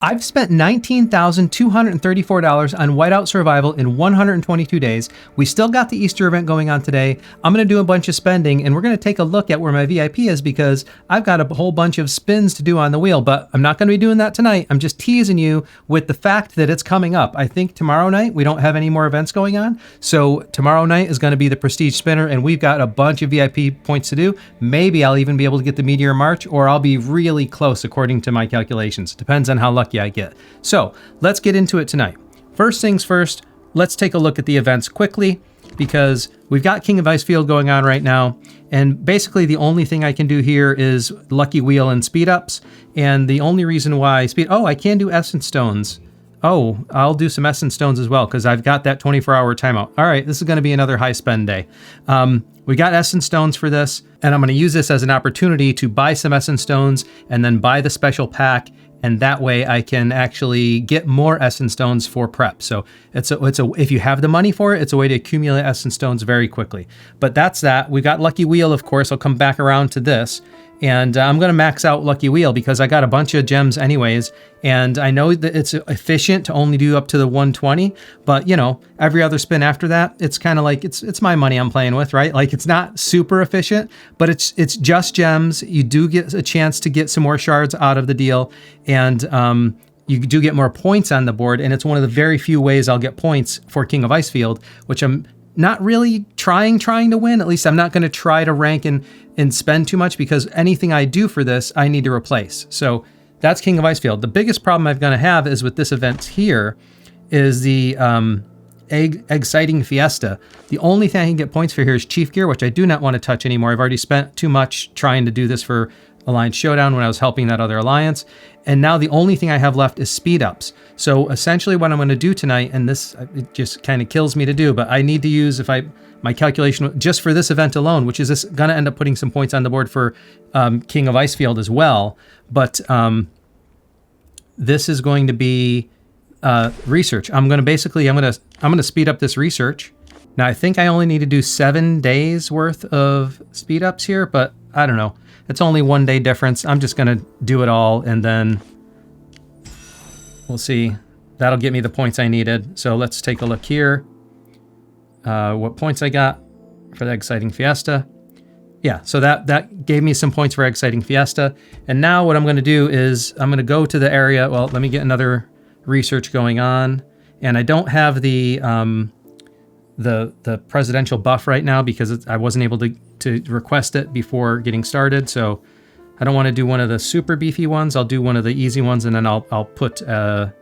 I've spent $19,234 on Whiteout Survival in 122 days. We still got the Easter event going on today. I'm going to do a bunch of spending, and we're going to take a look at where my VIP is because I've got a whole bunch of spins to do on the wheel, but I'm not going to be doing that tonight. I'm just teasing you with the fact that it's coming up. I think tomorrow night we don't have any more events going on, so tomorrow night is going to be the Prestige Spinner, and we've got a bunch of VIP points to do. Maybe I'll even be able to get the Meteor March, or I'll be really close according to my calculations. Depends on how lucky I get. So let's get into it tonight. First things first, let's take a look at the events quickly because we've got King of Icefield going on right now. And basically the only thing I can do here is Lucky Wheel and speed ups. And the only reason why I can do Essence Stones. Oh, I'll do some Essence Stones as well because I've got that 24-hour timeout. All right, this is going to be another high spend day. We got Essence Stones for this, and I'm going to use this as an opportunity to buy some Essence Stones and then buy the special pack. And that way I can actually get more Essence Stones for prep. So if you have the money for it, it's a way to accumulate Essence Stones very quickly. But that's that. We got Lucky Wheel, of course. I'll come back around to this. And I'm going to max out Lucky Wheel because I got a bunch of gems anyways. And I know that it's efficient to only do up to the 120. But, you know, every other spin after that, it's kind of like it's my money I'm playing with, right? Like it's not super efficient, but it's just gems. You do get a chance to get some more shards out of the deal. And you do get more points on the board. And it's one of the very few ways I'll get points for King of Icefield, which I'm not really trying to win. At least I'm not going to try to rank and spend too much because anything I do for this, I need to replace. So that's King of Icefield. The biggest problem I'm going to have is with this event here is the Eggciting Fiesta. The only thing I can get points for here is Chief Gear, which I do not want to touch anymore. I've already spent too much trying to do this for Alliance Showdown when I was helping that other alliance. And now the only thing I have left is speed ups. So essentially what I'm going to do tonight, and this it just kind of kills me to do, but I need to use my calculation just for this event alone, which is going to end up putting some points on the board for King of Icefield as well. But this is going to be research. I'm going to speed up this research. Now I think I only need to do 7 days worth of speed ups here, but I don't know. It's only 1 day difference. I'm just going to do it all and then we'll see. That'll get me the points I needed. So let's take a look here. What points I got for the Eggciting Fiesta. Yeah, so that gave me some points for Eggciting Fiesta. And now what I'm going to do is I'm going to go to the area. Well, let me get another research going on. And I don't have the presidential buff right now because I wasn't able to request it before getting started. So I don't want to do one of the super beefy ones. I'll do one of the easy ones, and then I'll put in a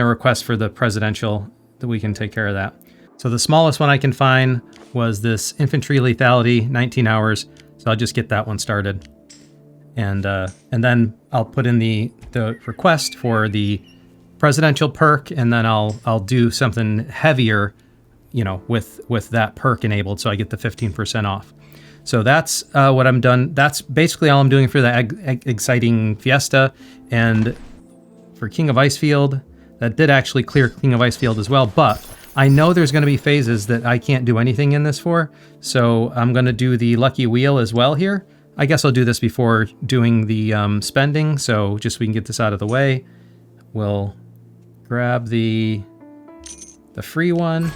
request for the presidential that we can take care of that. So the smallest one I can find was this infantry lethality, 19 hours. So I'll just get that one started, and then I'll put in the request for the presidential perk, and then I'll do something heavier, you know, with that perk enabled, so I get the 15% off. So that's what I'm done. That's basically all I'm doing for the Eggciting Fiesta. And for King of Icefield, that did actually clear King of Icefield as well, but I know there's going to be phases that I can't do anything in this for, so I'm going to do the Lucky Wheel as well here. I guess I'll do this before doing the spending, so just so we can get this out of the way, we'll grab the free one.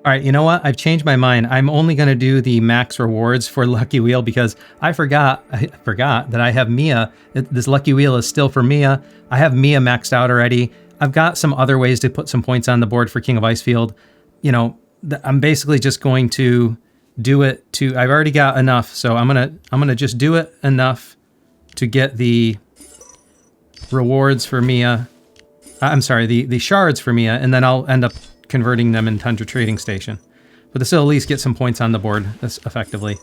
All right, you know what? I've changed my mind. I'm only going to do the max rewards for Lucky Wheel because I forgot that I have Mia. This Lucky Wheel is still for Mia. I have Mia maxed out already. I've got some other ways to put some points on the board for King of Icefield. You know, I'm basically just going to do it I've already got enough, so I'm gonna just do it enough to get the rewards for Mia. I'm sorry, the shards for Mia, and then I'll end up converting them in Tundra Trading Station. But this will at least get some points on the board effectively.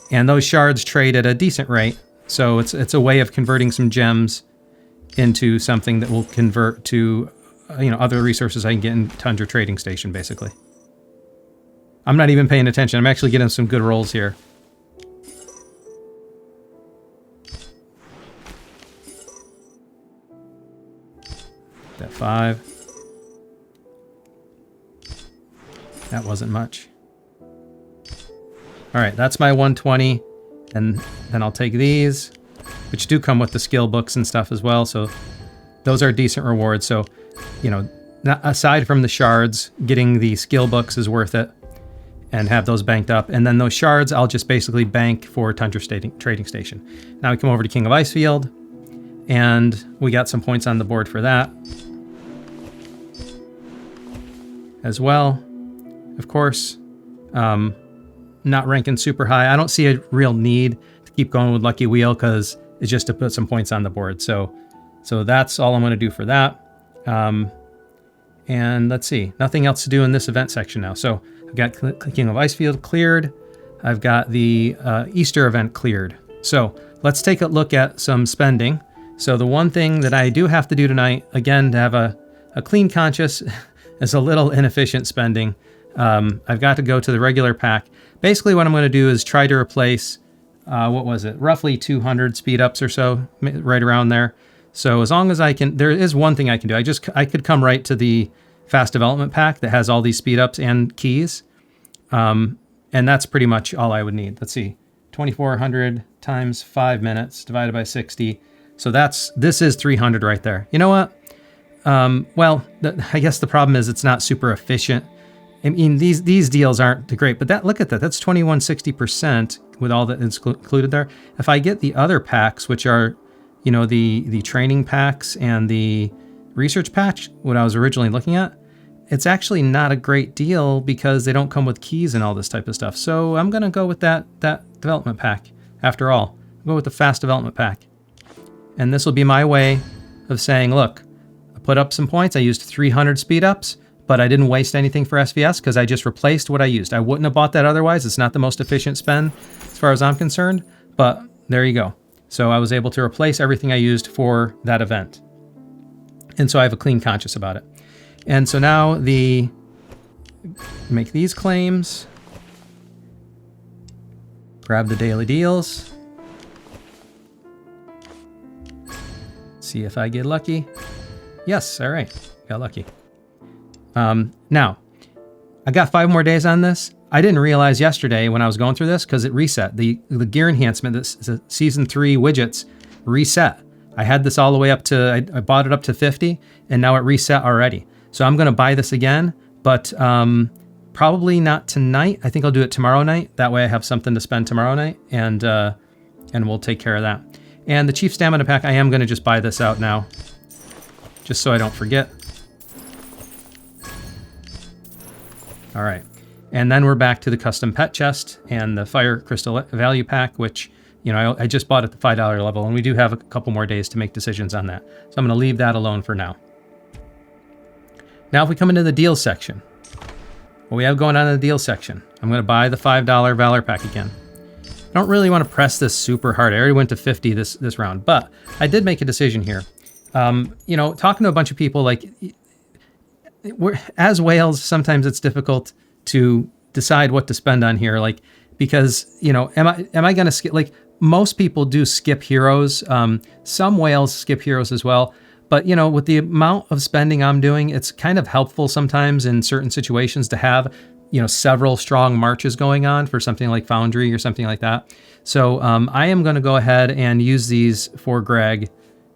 And those shards trade at a decent rate, so it's a way of converting some gems into something that will convert to other resources I can get in Tundra Trading Station, basically. I'm not even paying attention. I'm actually getting some good rolls here. That 5. That wasn't much. All right, that's my 120. And then I'll take these, which do come with the skill books and stuff as well. So those are decent rewards. So, you know, aside from the shards, getting the skill books is worth it, and have those banked up. And then those shards, I'll just basically bank for Tundra Trading Station. Now we come over to King of Icefield, and we got some points on the board for that as well. Of course, not ranking super high. I don't see a real need to keep going with Lucky Wheel because it's just to put some points on the board. So that's all I'm going to do for that. And let's see, nothing else to do in this event section now. So I've got King of Icefield cleared. I've got the Easter event cleared. So let's take a look at some spending. So the one thing that I do have to do tonight, again, to have a clean conscience, is a little inefficient spending. I've got to go to the regular pack. Basically what I'm going to do is try to replace, what was it, roughly 200 speed ups or so, right around there. So as long as I can, there is one thing I can do. I could come right to the fast development pack that has all these speed ups and keys. And that's pretty much all I would need. Let's see, 2,400 times 5 minutes divided by 60. So this is 300 right there. You know what? Well, I guess the problem is it's not super efficient. I mean, these deals aren't great, but look at that. That's 2160% with all that is included there. If I get the other packs, which are, you know, the training packs and the research patch, what I was originally looking at, it's actually not a great deal because they don't come with keys and all this type of stuff. So I'm going to go with that development pack after all. I'll go with the fast development pack. And this will be my way of saying, look, I put up some points. I used 300 speed ups, but I didn't waste anything for SVS because I just replaced what I used. I wouldn't have bought that otherwise. It's not the most efficient spend as far as I'm concerned, but there you go. So I was able to replace everything I used for that event. And so I have a clean conscience about it. And so now make these claims, grab the daily deals, see if I get lucky. Yes, all right, got lucky. Now, I got 5 more days on this. I didn't realize yesterday when I was going through this because it reset. The gear enhancement, the season 3 widgets reset. I had this all the way up to, I bought it up to 50 and now it reset already. So I'm going to buy this again, but probably not tonight. I think I'll do it tomorrow night. That way I have something to spend tomorrow night and we'll take care of that. And the Chief Stamina Pack, I am going to just buy this out now just so I don't forget. All right. And then we're back to the custom pet chest and the fire crystal value pack, which, you know, I just bought at the $5 level, and we do have a couple more days to make decisions on that. So I'm going to leave that alone for now. Now, if we come into the deals section, what we have going on in the deals section, I'm going to buy the $5 Valor pack again. I don't really want to press this super hard. I already went to 50 this round, but I did make a decision here. You know, talking to a bunch of people, like, as whales, sometimes it's difficult to decide what to spend on here, like, because, you know, am I going to skip? Like, most people do skip heroes. Some whales skip heroes as well. But, you know, with the amount of spending I'm doing, it's kind of helpful sometimes in certain situations to have, you know, several strong marches going on for something like Foundry or something like that. So I am going to go ahead and use these for Greg.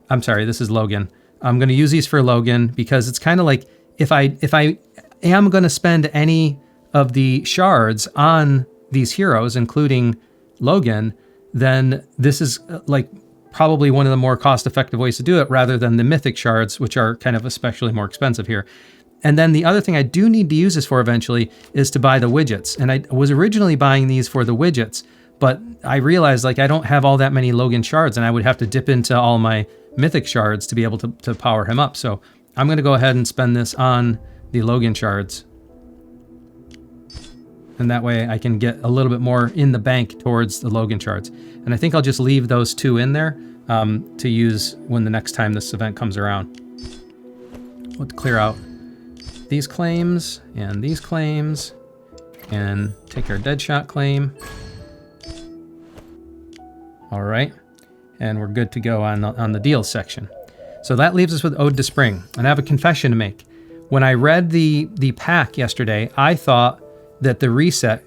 I'm sorry, this is Logan. I'm going to use these for Logan because it's kind of like if I am going to spend any of the shards on these heroes, including Logan, then this is like probably one of the more cost-effective ways to do it rather than the mythic shards, which are kind of especially more expensive here. And then the other thing I do need to use this for eventually is to buy the widgets. And I was originally buying these for the widgets, but I realized like I don't have all that many Logan shards and I would have to dip into all my mythic shards to be able to power him up. So I'm going to go ahead and spend this on the Logan shards. And that way I can get a little bit more in the bank towards the Logan shards. And I think I'll just leave those 2 in there to use when the next time this event comes around. We'll clear out these claims and take our Deadshot claim. All right, and we're good to go on the deals section. So that leaves us with Ode to Spring. And I have a confession to make. When I read the pack yesterday, I thought that the reset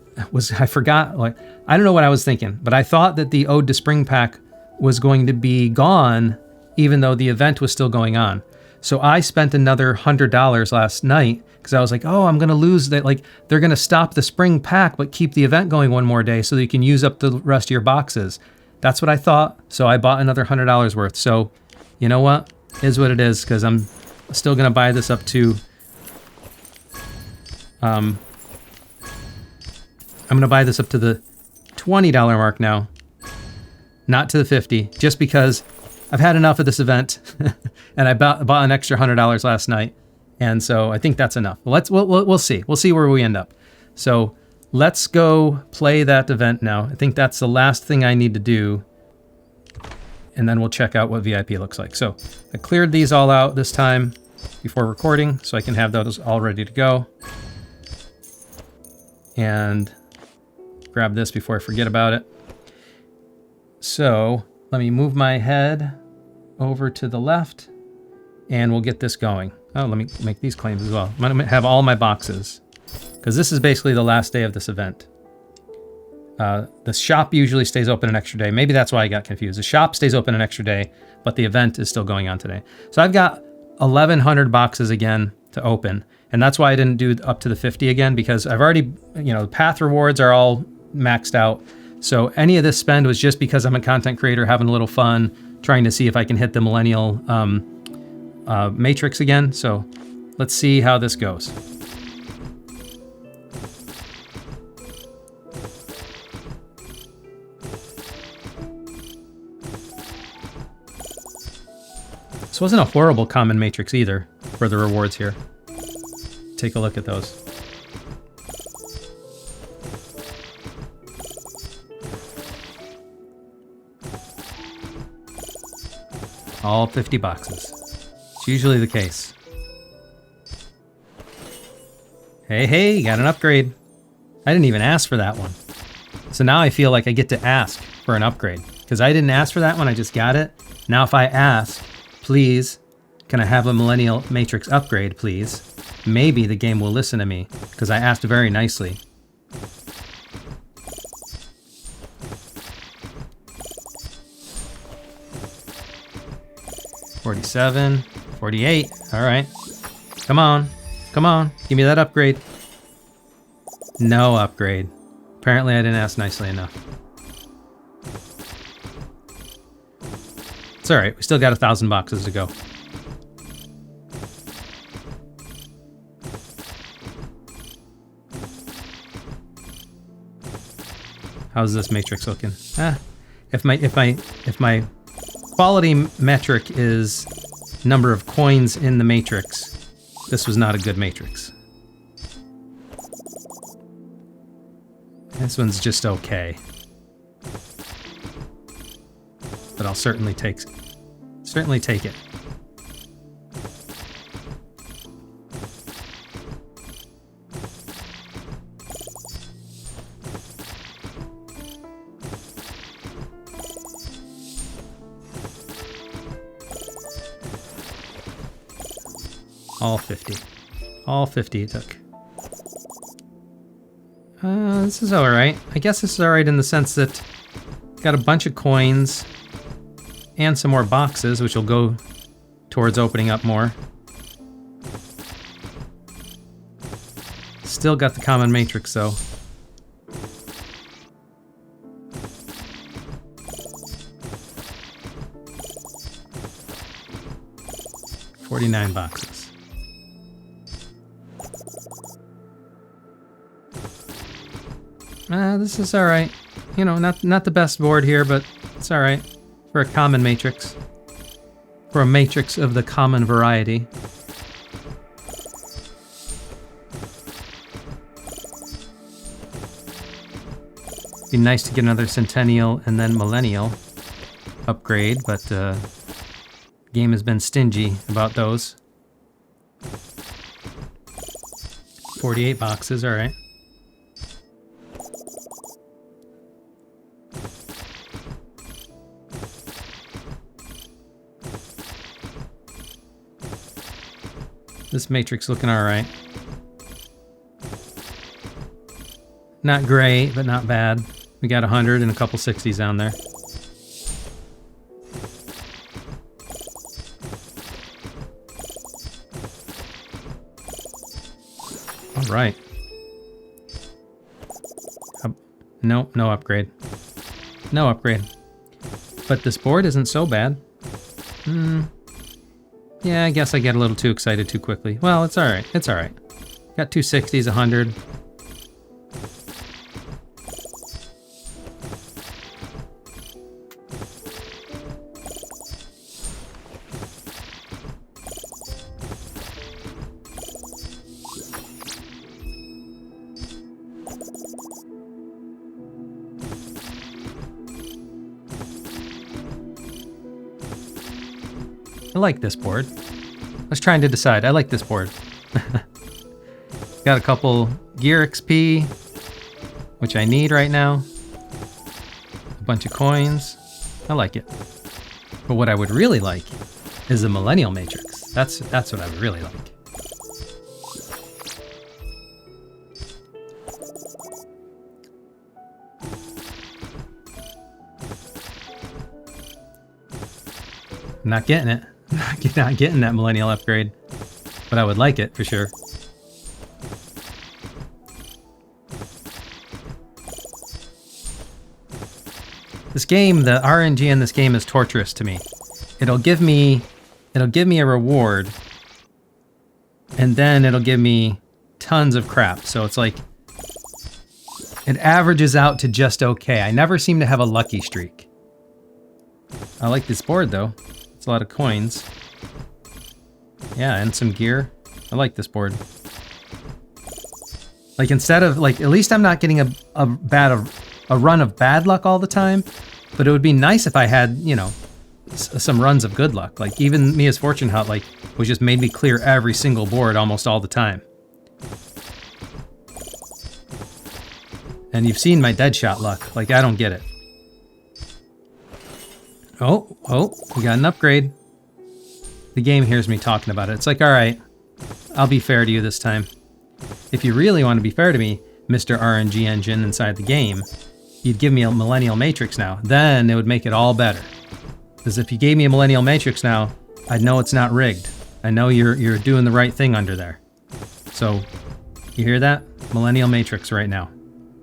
I forgot, like, I don't know what I was thinking, but I thought that the Ode to Spring pack was going to be gone even though the event was still going on. So I spent another $100 last night because I was like, oh, I'm going to lose that. Like, they're going to stop the spring pack, but keep the event going one more day so that you can use up the rest of your boxes. That's what I thought. So I bought another $100 worth. So you know what? Is what it is, because I'm still going to buy this up to... I'm going to buy this up to the $20 mark now. Not to the 50, just because I've had enough of this event, and I bought an extra $100 last night, and so I think that's enough. We'll see. We'll see where we end up. So let's go play that event now. I think that's the last thing I need to do, and then we'll check out what VIP looks like. So I cleared these all out this time before recording, so I can have those all ready to go. And grab this before I forget about it. So let me move my head over to the left and we'll get this going. Oh, let me make these claims as well. I'm going to have all my boxes because this is basically the last day of this event. The shop usually stays open an extra day. Maybe that's why I got confused. The shop stays open an extra day, but the event is still going on today. So I've got 1,100 boxes again to open. And that's why I didn't do up to the 50 again, because I've already, the path rewards are all maxed out. So any of this spend was just because I'm a content creator having a little fun, trying to see if I can hit the millennial matrix again. So let's see how this goes. This wasn't a horrible common matrix either for the rewards here. Take a look at those. All 50 boxes. It's usually the case. Hey, got an upgrade. I didn't even ask for that one. So now I feel like I get to ask for an upgrade. Because I didn't ask for that one, I just got it. Now if I ask, please, can I have a Millennial Matrix upgrade, please? Maybe the game will listen to me, because I asked very nicely. $47, $48, all right. Come on, give me that upgrade. No upgrade. Apparently I didn't ask nicely enough. It's all right, we still got 1,000 boxes to go. How's this matrix looking? If my quality metric is number of coins in the matrix, this was not a good matrix. This one's just okay. But I'll certainly take it. All 50 it took. This is alright. I guess this is alright in the sense that got a bunch of coins and some more boxes, which will go towards opening up more. Still got the common matrix though. $49 boxes. This is alright. Not the best board here, but it's alright. For a common matrix. For a matrix of the common variety. Be nice to get another Centennial and then Millennial upgrade, but game has been stingy about those. 48 boxes, alright. This matrix looking alright. Not great, but not bad. We got 100 and a couple 60s down there. All right. No, no upgrade. No upgrade. But this board isn't so bad. Yeah, I guess I get a little too excited too quickly. Well, it's all right. It's all right. Got 260s, 100. I like this board. I was trying to decide. I like this board. Got a couple gear XP, which I need right now. A bunch of coins. I like it. But what I would really like is a Millennial Matrix. That's what I would really like. I'm not getting it. Not getting that Millennial upgrade, but I would like it for sure. This game, the RNG in this game is torturous to me. It'll give me a reward, and then it'll give me tons of crap. So it's like it averages out to just okay. I never seem to have a lucky streak. I like this board though. It's a lot of coins. Yeah, and some gear. I like this board. Like instead of like, at least I'm not getting a run of bad luck all the time. But it would be nice if I had, you know, some runs of good luck. Like even me as Fortune Hut, like, was just made me clear every single board almost all the time. And you've seen my Deadshot luck. Like I don't get it. Oh, we got an upgrade. The game hears me talking about it. It's like, all right, I'll be fair to you this time. If you really want to be fair to me, Mr. RNG engine inside the game, you'd give me a Millennial Matrix now. Then it would make it all better. Because if you gave me a Millennial Matrix now, I'd know it's not rigged. I know you're doing the right thing under there. So, you hear that? Millennial Matrix right now.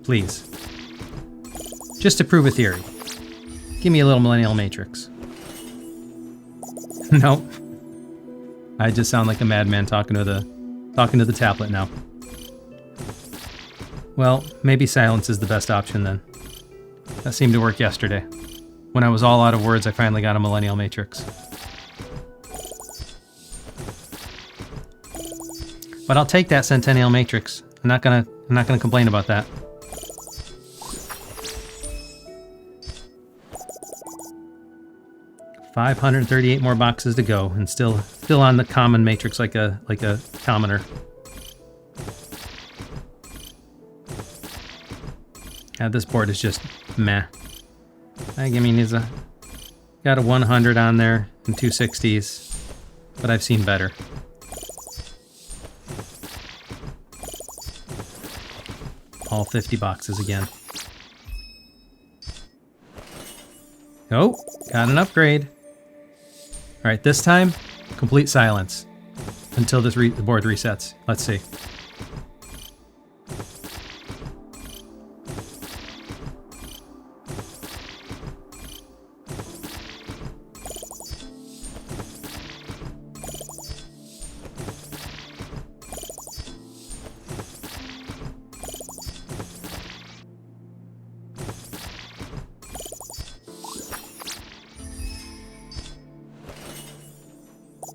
Please. Just to prove a theory. Give me a little Millennial Matrix. Nope. I just sound like a madman talking to the tablet now. Well, maybe silence is the best option then. That seemed to work yesterday. When I was all out of words, I finally got a Millennial Matrix. But I'll take that Centennial Matrix. I'm not gonna complain about that. $538 more boxes to go, and still on the common matrix like a commoner. Yeah, this board is just meh. I mean, it's got a 100 on there and 260s, but I've seen better. All 50 boxes again. Oh, got an upgrade. All right, this time, complete silence until this the board resets. Let's see.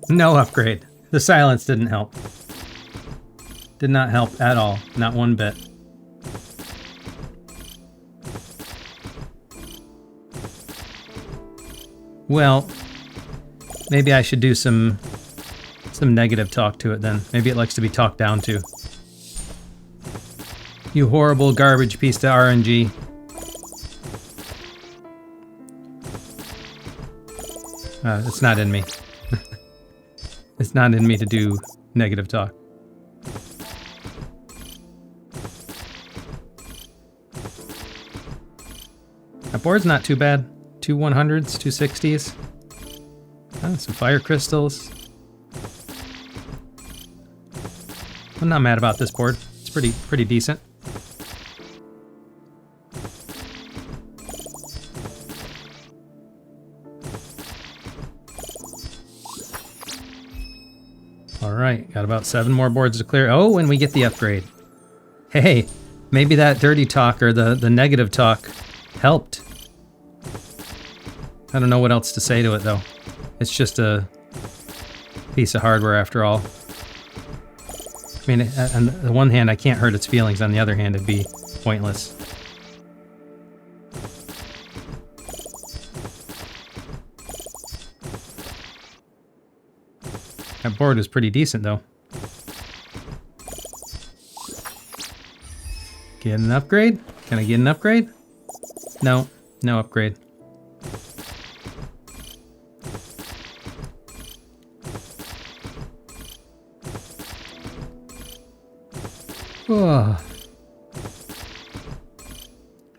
No upgrade. The silence didn't help. Did not help at all. Not one bit. Well, maybe I should do some negative talk to it then. Maybe it likes to be talked down to. You horrible garbage piece to RNG. It's not in me. It's not in me to do negative talk. That board's not too bad. 2 100s, 2 60s. Oh, some fire crystals. I'm not mad about this board. It's pretty decent. All right, got about 7 more boards to clear. Oh, and we get the upgrade. Hey, maybe that dirty talk or the negative talk helped. I don't know what else to say to it, though. It's just a piece of hardware after all. I mean, on the one hand, I can't hurt its feelings. On the other hand, it'd be pointless. That board is pretty decent, though. Get an upgrade? Can I get an upgrade? No, no upgrade. Oh.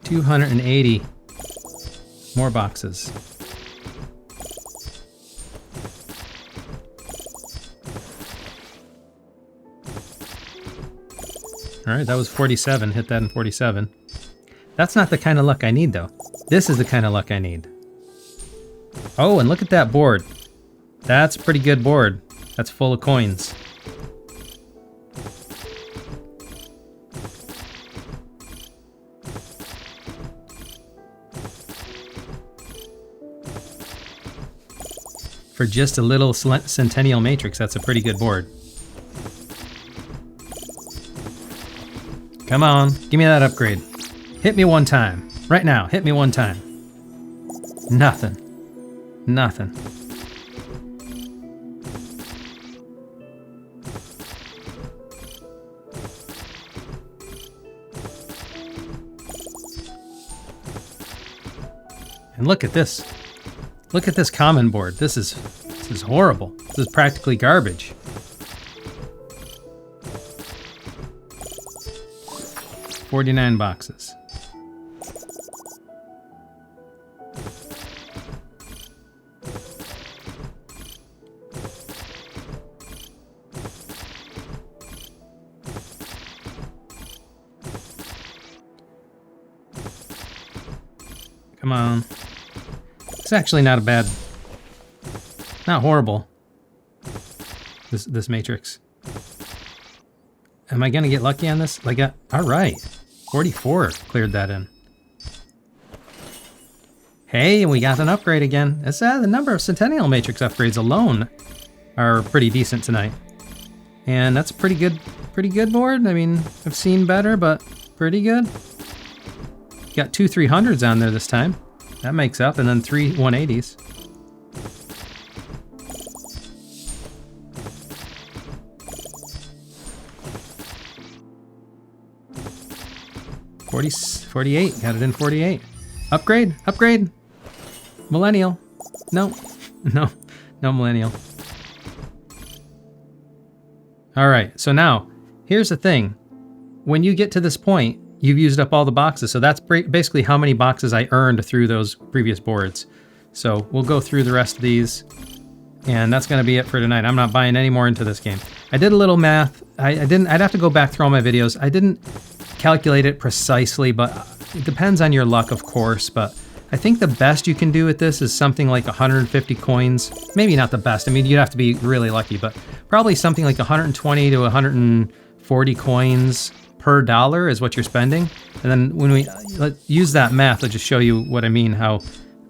280 more boxes. All right, that was 47. Hit that in 47. That's not the kind of luck I need, though. This is the kind of luck I need. Oh, and look at that board. That's a pretty good board. That's full of coins. For just a little Centennial Matrix, that's a pretty good board. Come on, give me that upgrade. Hit me one time. Right now, hit me one time. Nothing. Nothing. And look at this. Look at this common board. This is horrible. This is practically garbage. $49 boxes. Come on. It's actually not a bad, not horrible. This matrix. Am I gonna get lucky on this? Like, all right, 44 cleared that in. Hey, we got an upgrade again. It's the number of Centennial Matrix upgrades alone are pretty decent tonight, and that's a pretty good board. I mean, I've seen better, but pretty good. Got 2 300s on there this time. That makes up, and then 3 180s. $48, got it in 48. Upgrade, upgrade. Millennial. No, no millennial. All right, so now, here's the thing. When you get to this point, you've used up all the boxes, so that's basically how many boxes I earned through those previous boards. So we'll go through the rest of these, and that's gonna be it for tonight. I'm not buying any more into this game. I did a little math. I'd have to go back through all my videos. I didn't calculate it precisely, but it depends on your luck, of course, but I think the best you can do with this is something like 150 coins. Maybe not the best. I mean, you'd have to be really lucky, but probably something like 120 to 140 coins per dollar is what you're spending. And then when we use that math, I'll just show you what I mean, how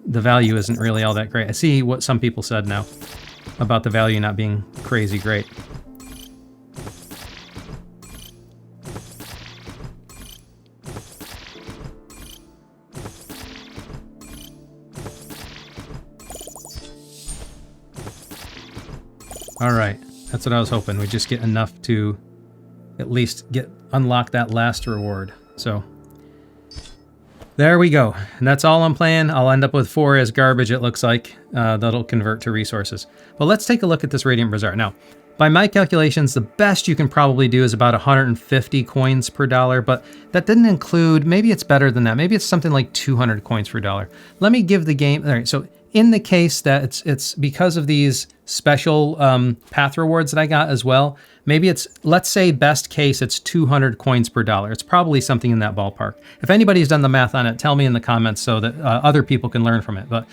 the value isn't really all that great. I see what some people said now about the value not being crazy great. All right, that's what I was hoping. We just get enough to at least unlock that last reward. So there we go. And that's all I'm playing. I'll end up with 4 as garbage, it looks like. That'll convert to resources. Well, let's take a look at this Radiant Bazaar. Now, by my calculations, the best you can probably do is about 150 coins per dollar, but that didn't include, maybe it's better than that. Maybe it's something like 200 coins per dollar. Let me give the game, all right, so in the case that it's because of these special path rewards that I got as well, maybe it's, let's say best case, it's 200 coins per dollar. It's probably something in that ballpark. If anybody's done the math on it, tell me in the comments so that other people can learn from it. But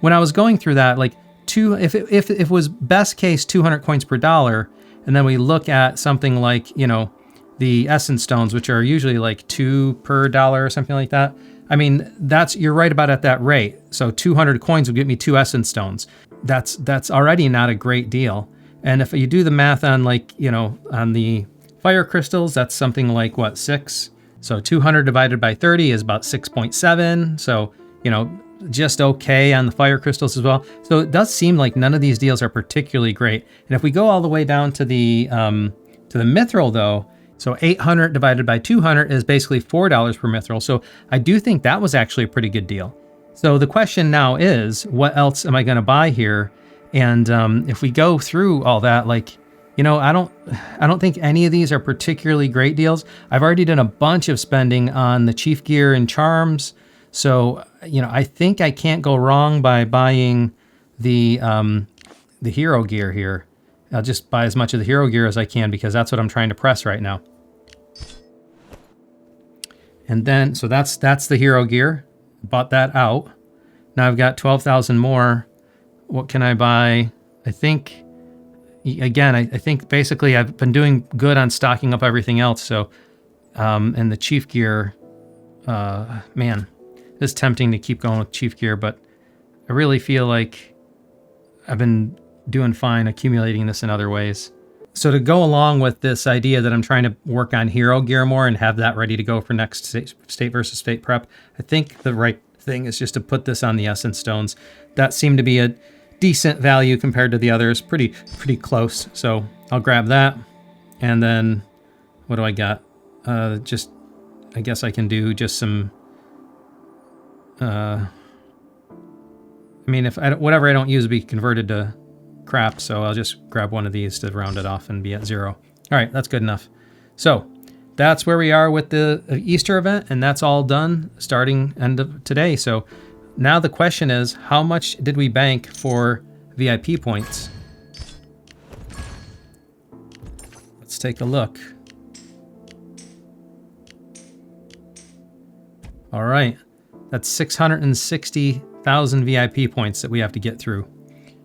when I was going through that, like if it was best case 200 coins per dollar, and then we look at something like, you know, the essence stones, which are usually like 2 per dollar or something like that. I mean, you're right about at that rate. So 200 coins would get me 2 essence stones. That's already not a great deal. And if you do the math on, like, you know, on the fire crystals, that's something like what, 6? So 200 divided by 30 is about 6.7. So, you know, just okay on the fire crystals as well. So it does seem like none of these deals are particularly great. And if we go all the way down to the mithril though, so 800 divided by 200 is basically $4 per mithril. So I do think that was actually a pretty good deal. So the question now is, what else am I going to buy here? And if we go through all that, like, you know, I don't think any of these are particularly great deals. I've already done a bunch of spending on the chief gear and charms. So, you know, I think I can't go wrong by buying the hero gear here. I'll just buy as much of the hero gear as I can because that's what I'm trying to press right now. And then, so that's the hero gear. Bought that out. Now I've got 12,000 more. What can I buy? I think, again, I think basically I've been doing good on stocking up everything else. So, and the chief gear, man, it's tempting to keep going with chief gear, but I really feel like I've been doing fine accumulating this in other ways. So to go along with this idea that I'm trying to work on hero gear more and have that ready to go for next state versus state prep, I think the right thing is just to put this on the essence stones. That seemed to be a decent value compared to the others, pretty close. So I'll grab that. And then what do I got? Just, I guess I can do just some, I mean, if whatever I don't use will be converted to crap, so I'll just grab one of these to round it off and be at 0. All right, that's good enough. So that's where we are with the Easter event, and that's all done starting end of today. So now the question is, how much did we bank for VIP points? Let's take a look. All right, that's 660,000 VIP points that we have to get through.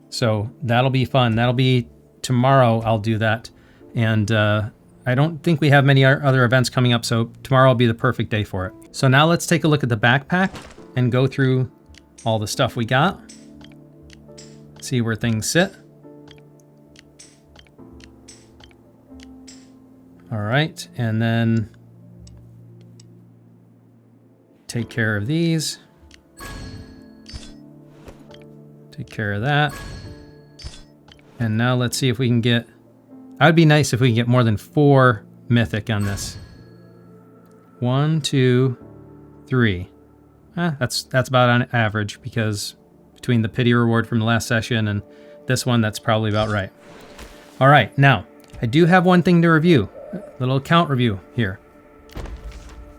So that'll be fun. That'll be tomorrow. I'll do that. And I don't think we have many other events coming up, so tomorrow will be the perfect day for it. So now let's take a look at the backpack and go through all the stuff we got. See where things sit. All right, and then take care of these. Take care of that. And now let's see if we can get, that would be nice if we can get more than 4 mythic on this. 1, 2, 3. That's about on average, because between the pity reward from the last session and this one, that's probably about right. All right, now I do have one thing to review, a little account review here.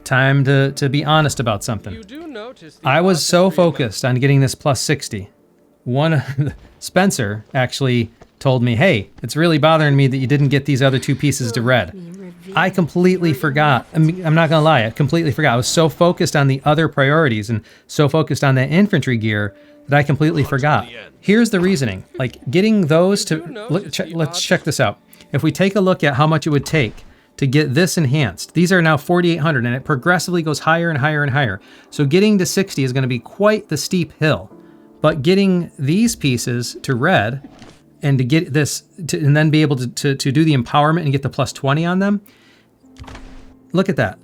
Time to be honest about something. You do notice I was so focused on getting this plus 60. Spencer actually told me, hey, it's really bothering me that you didn't get these other 2 pieces to red. I completely forgot. I'm not gonna lie, I completely forgot. I was so focused on the other priorities and so focused on that infantry gear that I completely forgot. Here's the reasoning. Like, getting those to, let's check this out. If we take a look at how much it would take to get this enhanced, these are now 4,800 and it progressively goes higher and higher and higher. So getting to 60 is gonna be quite the steep hill. But getting these pieces to red and to get this, and then be able to do the empowerment and get the plus 20 on them, look at that.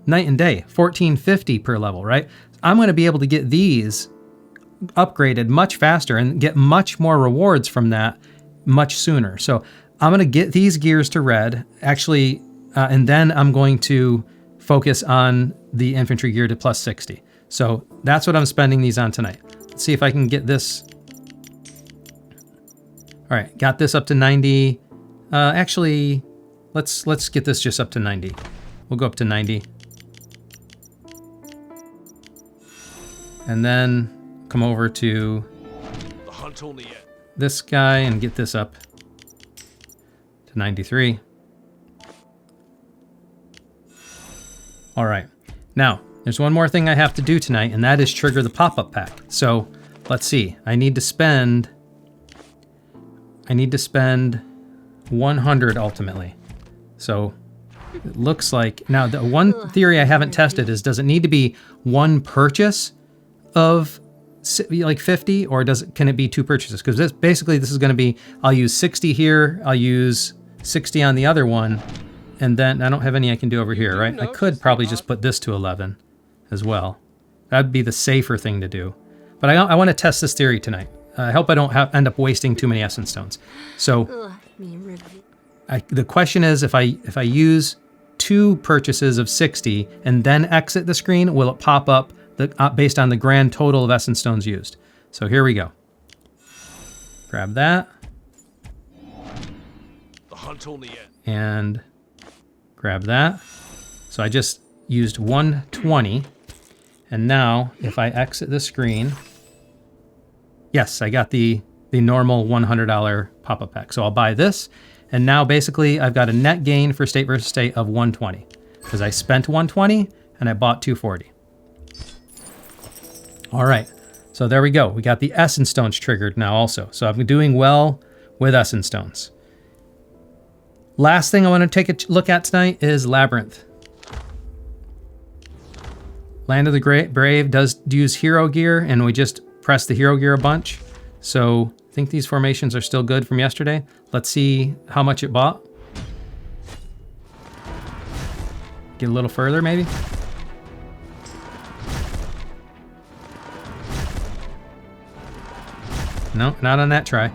Night and day, 1450 per level, right? I'm gonna be able to get these upgraded much faster and get much more rewards from that much sooner. So I'm gonna get these gears to red, actually, and then I'm going to focus on the infantry gear to plus 60. So that's what I'm spending these on tonight. Let's see if I can get this. All right, got this up to 90. Actually, let's get this just up to 90. We'll go up to 90. And then come over to this guy and get this up to 93. All right. Now, there's one more thing I have to do tonight, and that is trigger the pop-up pack. So let's see. I need to spend 100 ultimately. So it looks like, now the one theory I haven't tested is, does it need to be one purchase of like 50, or can it be two purchases? Because this is going to be, I'll use 60 here, I'll use 60 on the other one, and then I don't have any I can do over here, right? I could probably just put this to 11 as well. That'd be the safer thing to do. But I want to test this theory tonight. I hope I don't end up wasting too many essence stones. So the question is, if I use two purchases of 60 and then exit the screen, will it pop up based on the grand total of essence stones used? So here we go. Grab that. And grab that. So I just used 120. And now if I exit the screen, yes, I got the normal $100 pop-up pack. So I'll buy this. And now basically I've got a net gain for state versus state of 120 because I spent 120 and I bought 240. All right, so there we go. We got the essence stones triggered now also. So I'm doing well with essence stones. Last thing I want to take a look at tonight is Labyrinth. Land of the Brave does use hero gear, and we just pressed the hero gear a bunch. So I think these formations are still good from yesterday. Let's see how much it bought. Get a little further maybe. No, not on that try.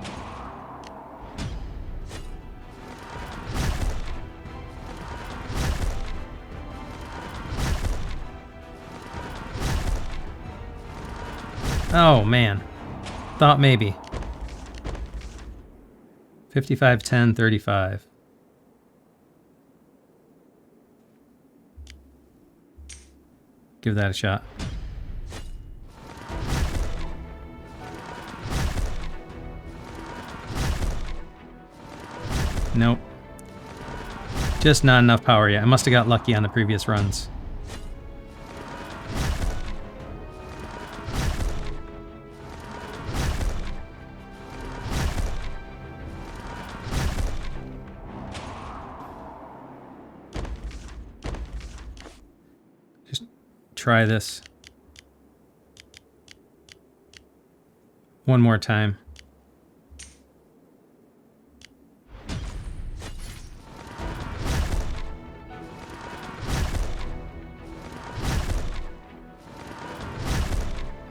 Oh man, thought maybe. 55, 10, 35. Give that a shot. Nope. Just not enough power yet. I must have got lucky on the previous runs. Just try this one more time.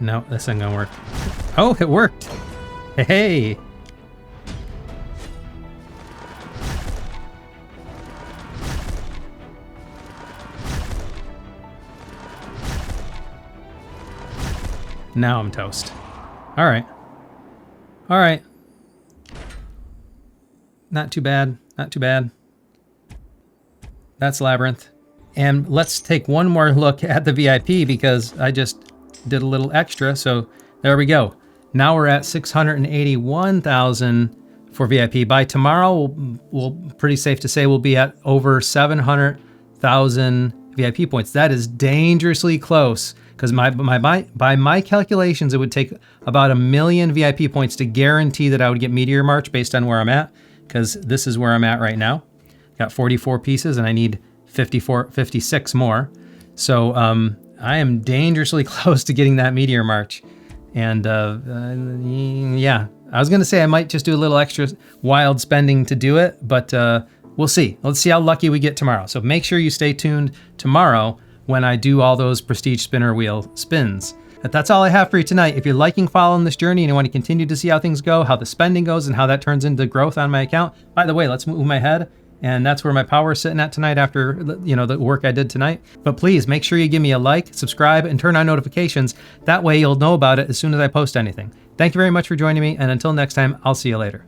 No, this ain't gonna work. Oh, it worked. Hey. Now I'm toast. All right. All right. Not too bad. Not too bad. That's Labyrinth. And let's take one more look at the VIP because I just did a little extra. So there we go. Now we're at 681,000 for VIP. By tomorrow, we'll pretty safe to say we'll be at over 700,000 VIP points. That is dangerously close because by my calculations, it would take about 1 million VIP points to guarantee that I would get Meteor March based on where I'm at, because this is where I'm at right now. Got 44 pieces and I need 56 more. So I am dangerously close to getting that Meteor March. And yeah, I was gonna say I might just do a little extra wild spending to do it, but we'll see. Let's see how lucky we get tomorrow. So make sure you stay tuned tomorrow when I do all those Prestige Spinner Wheel spins. But that's all I have for you tonight. If you're liking following this journey and you want to continue to see how things go, how the spending goes, and how that turns into growth on my account, by the way, let's move my head. And that's where my power is sitting at tonight after, you know, the work I did tonight. But please make sure you give me a like, subscribe, and turn on notifications. That way you'll know about it as soon as I post anything. Thank you very much for joining me. And until next time, I'll see you later.